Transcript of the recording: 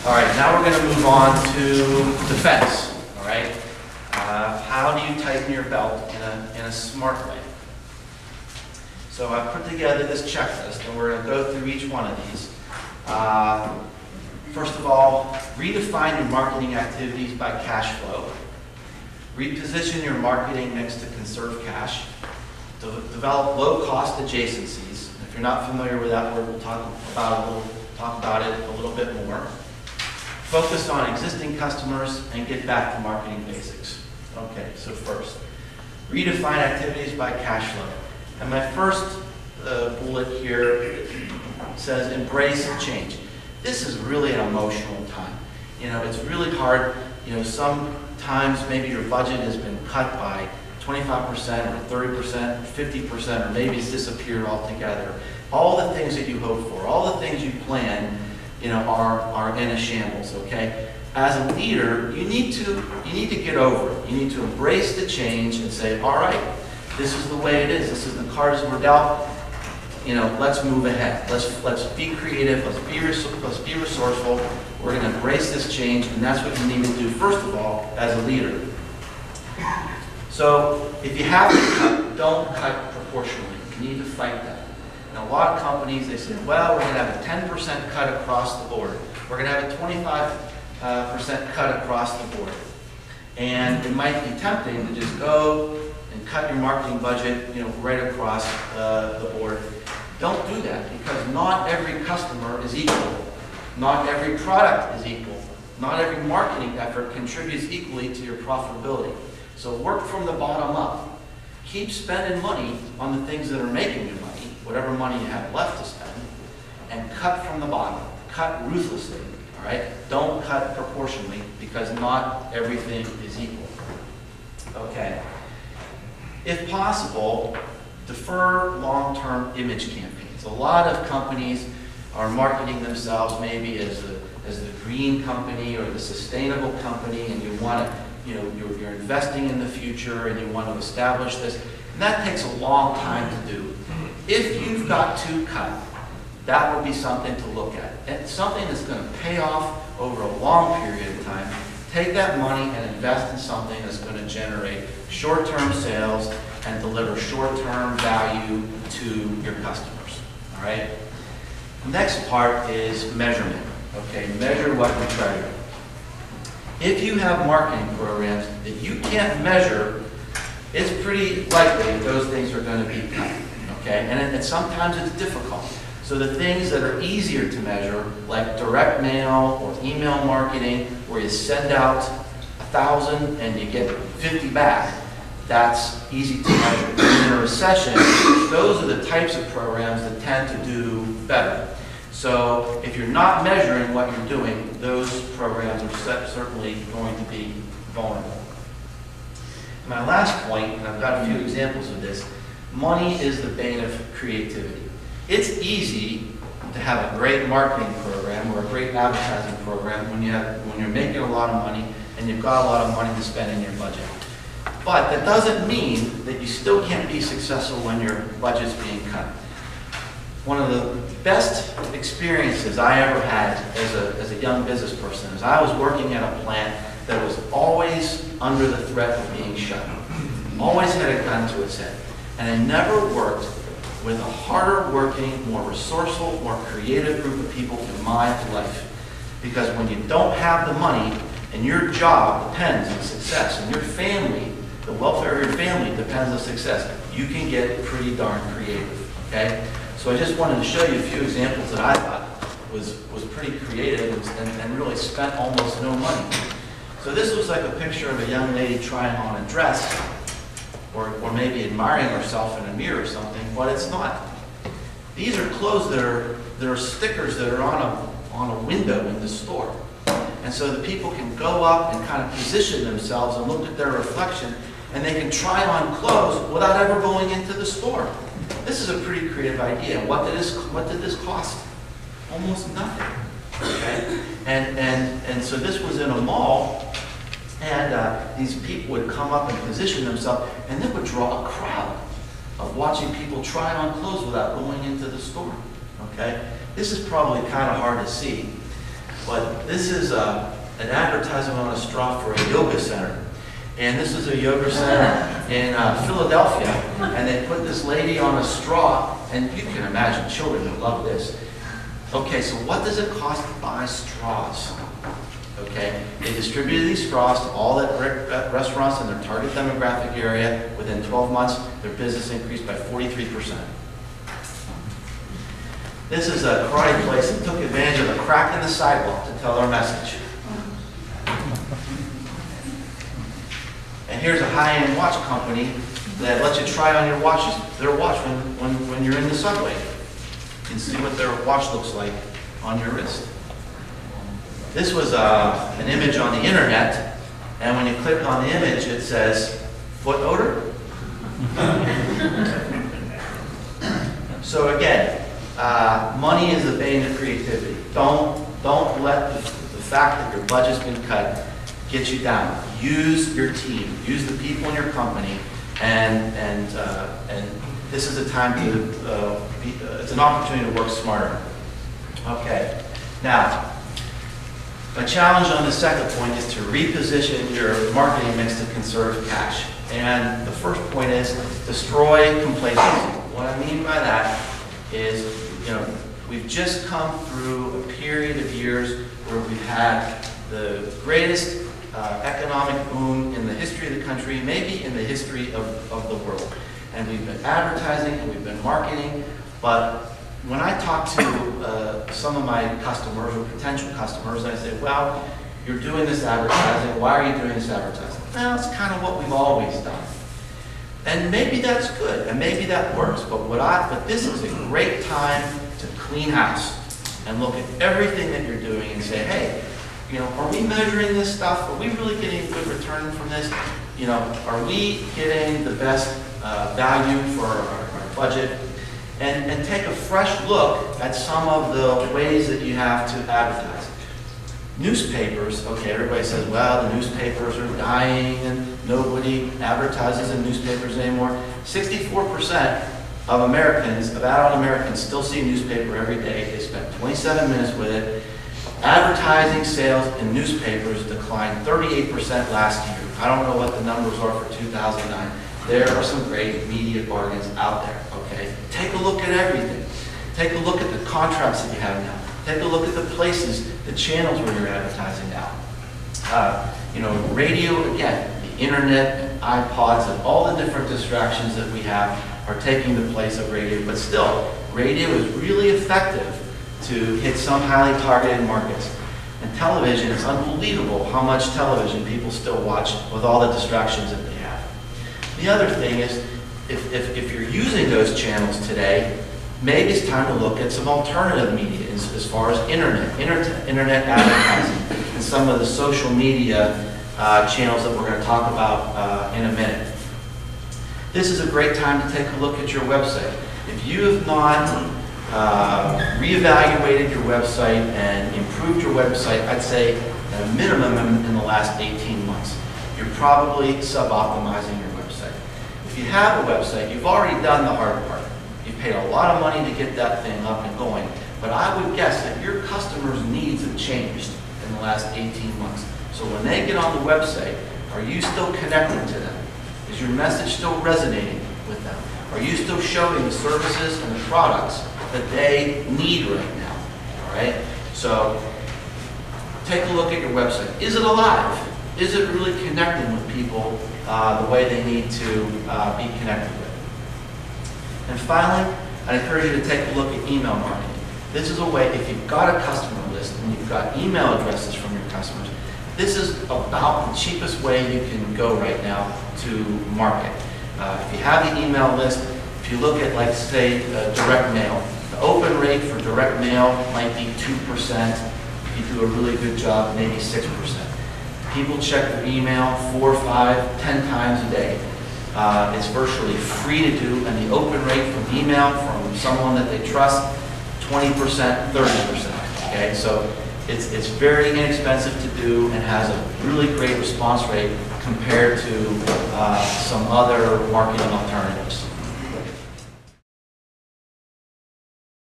All right, now we're going to move on to defense. All right, how do you tighten your belt in a smart way? So I've put together this checklist, and we're going to go through each one of these. First of all, redefine your marketing activities by cash flow. Reposition your marketing mix to conserve cash. Develop low-cost adjacencies. If you're not familiar with that word, we'll talk about it a little bit more. Focus on existing customers and get back to marketing basics. Okay, so first, redefine activities by cash flow. And my first bullet here says embrace change. This is really an emotional time. You know, it's really hard. You know, sometimes maybe your budget has been cut by 25% or 30%, 50%, or maybe it's disappeared altogether. All the things that you hope for, all the things you plan, you know, are in a shambles, okay? As a leader, you need to get over it. You need to embrace the change and say, all right, this is the way it is. This is the cards we're dealt. You know, let's move ahead. Let's be creative. Let's be resourceful. We're going to embrace this change, and that's what you need to do first of all as a leader. So if you have to cut, don't cut proportionally. You need to fight that. And a lot of companies, they say, well, we're going to have a 10% cut across the board. We're going to have a 25% cut across the board. And it might be tempting to just go and cut your marketing budget, you know, right across the board. Don't do that, because not every customer is equal. Not every product is equal. Not every marketing effort contributes equally to your profitability. So work from the bottom up. Keep spending money on the things that are making you money, whatever money you have left to spend, and cut from the bottom. Cut ruthlessly, all right? Don't cut proportionally, because not everything is equal. Okay. If possible, defer long-term image campaigns. A lot of companies are marketing themselves maybe as the green company or the sustainable company, and you want to, you know, you're investing in the future and you want to establish this, and that takes a long time to do. If you've got to cut, that would be something to look at. And something that's going to pay off over a long period of time. Take that money and invest in something that's going to generate short-term sales and deliver short-term value to your customers, all right? The next part is measurement, okay? Measure what you treasure. If you have marketing programs that you can't measure, it's pretty likely that those things are going to be cut, okay? And sometimes it's difficult. So the things that are easier to measure, like direct mail or email marketing, where you send out 1,000 and you get 50 back, that's easy to measure. In a recession, those are the types of programs that tend to do better. So if you're not measuring what you're doing, those programs are certainly going to be vulnerable. My last point, and I've got a few examples of this, money is the bane of creativity. It's easy to have a great marketing program or a great advertising program when you're making a lot of money and you've got a lot of money to spend in your budget. But that doesn't mean that you still can't be successful when your budget's being cut. One of the best experiences I ever had as a young business person is I was working at a plant that was always under the threat of being shut. Always had a gun to its head. And I never worked with a harder working, more resourceful, more creative group of people in my life. Because when you don't have the money and your job depends on success and your family, the welfare of your family depends on success, you can get pretty darn creative, okay? So I just wanted to show you a few examples that I thought was pretty creative and really spent almost no money. So this was like a picture of a young lady trying on a dress, or maybe admiring herself in a mirror or something, but it's not. These are clothes that are stickers that are on a window in the store. And so the people can go up and kind of position themselves and look at their reflection, and they can try on clothes without ever going into the store. This is a pretty creative idea. What did this cost? Almost nothing. Okay? And so this was in a mall, and these people would come up and position themselves, and it would draw a crowd of watching people try on clothes without going into the store. Okay? This is probably kind of hard to see, but this is an advertisement on a straw for a yoga center. And this is a yoga center in Philadelphia, and they put this lady on a straw, and you can imagine children would love this. Okay, so what does it cost to buy straws? Okay, they distributed these straws to all the restaurants in their target demographic area. Within 12 months, their business increased by 43%. This is a karate place that took advantage of a crack in the sidewalk to tell their message. And here's a high-end watch company that lets you try on your watches, their watch when you're in the subway. You can see what their watch looks like on your wrist. This was an image on the internet, and when you click on the image, it says, foot odor? So again, money is the bane of creativity. Don't let the fact that your budget's been cut get you down. Use your team, use the people in your company, and this is a time to it's an opportunity to work smarter. Okay, now my challenge on the second point is to reposition your marketing mix to conserve cash. And the first point is destroy complacency. What I mean by that is, we've just come through a period of years where we've had the greatest economic boom in the history of the country, maybe in the history of the world. And we've been advertising and we've been marketing, but when I talk to some of my customers or potential customers, I say, well, you're doing this advertising, why are you doing this advertising? Well, it's kind of what we've always done. And maybe that's good, and maybe that works, but this is a great time to clean house and look at everything that you're doing and say, hey, are we measuring this stuff? Are we really getting a good return from this? Are we getting the best value for our budget? And take a fresh look at some of the ways that you have to advertise. Newspapers, okay, everybody says, well, the newspapers are dying and nobody advertises in newspapers anymore. 64% of Americans, of adult Americans, still see a newspaper every day. They spend 27 minutes with it. Advertising sales in newspapers declined 38% last year. I don't know what the numbers are for 2009. There are some great media bargains out there, okay? Take a look at everything. Take a look at the contracts that you have now. Take a look at the places, the channels where you're advertising now. Radio, again, the internet, and iPods, and all the different distractions that we have are taking the place of radio, but still, radio is really effective to hit some highly targeted markets. And television, it's unbelievable how much television people still watch with all the distractions that they have. The other thing is, if you're using those channels today, maybe it's time to look at some alternative media as far as internet advertising and some of the social media channels that we're going to talk about in a minute. This is a great time to take a look at your website. If you have not reevaluated your website and improved your website, I'd say at a minimum in the last 18 months, you're probably suboptimizing your website. If you have a website, you've already done the hard part. You've paid a lot of money to get that thing up and going, but I would guess that your customers' needs have changed in the last 18 months. So when they get on the website, are you still connecting to them? Is your message still resonating with them? Are you still showing the services and the products that they need right now? All right? So take a look at your website. Is it alive? Is it really connecting with people the way they need to be connected with? And finally, I encourage you to take a look at email marketing. This is a way, if you've got a customer list and you've got email addresses from your customers, this is about the cheapest way you can go right now to market. If you have the email list, if you look at, like, say, direct mail, the open rate for direct mail might be 2%. If you do a really good job, maybe 6%. People check their email 4, 5, 10 times a day. It's virtually free to do, and the open rate from email from someone that they trust, 20%, 30%. Okay, so it's very inexpensive to do and has a really great response rate compared to some other marketing alternatives.